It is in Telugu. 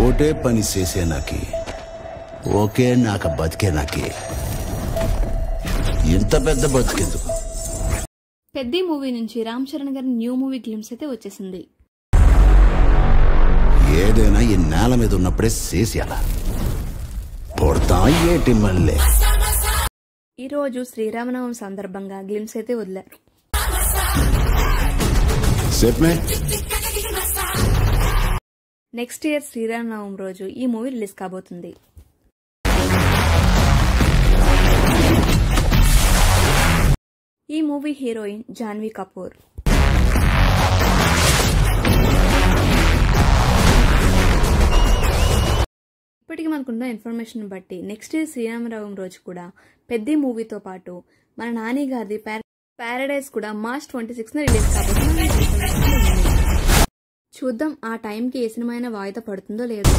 ఓటే పని చేసే నాకి ఓకే నాక బతికే నాకి ఇంత పెద్ద బతికెందుకు? పెద్ద మూవీ నుంచి రామ్ చరణ్ గారి న్యూ మూవీ గ్లిమ్స్ అయితే వచ్చేసింది. ఏదైనా ఈ నేల మీద ఉన్నప్పుడే చేసేయాల. పొడతా ఏటి మళ్ళీ. ఈరోజు శ్రీరామనవమి సందర్భంగా గ్లిమ్స్ అయితే వదిలారు. నెక్స్ట్ ఇయర్ శ్రీరామనవమి రోజు ఈ మూవీ రిలీజ్ కాబోతుంది. ఈ మూవీ హీరోయిన్ జాన్వీ కపూర్. ఇప్పటికి మనకున్న ఇన్ఫర్మేషన్ బట్టి నెక్స్ట్ ఇయర్ శ్రీరామనవమి రోజు కూడా పెద్ద మూవీతో పాటు మన నాని గారిది ప్యారడైజ్ కూడా March 26న రిలీజ్ కాబోతుంది. చూద్దాం ఆ టైంకి ఏ సినిమా అయినా వాయిదా పడుతుందో లేదో.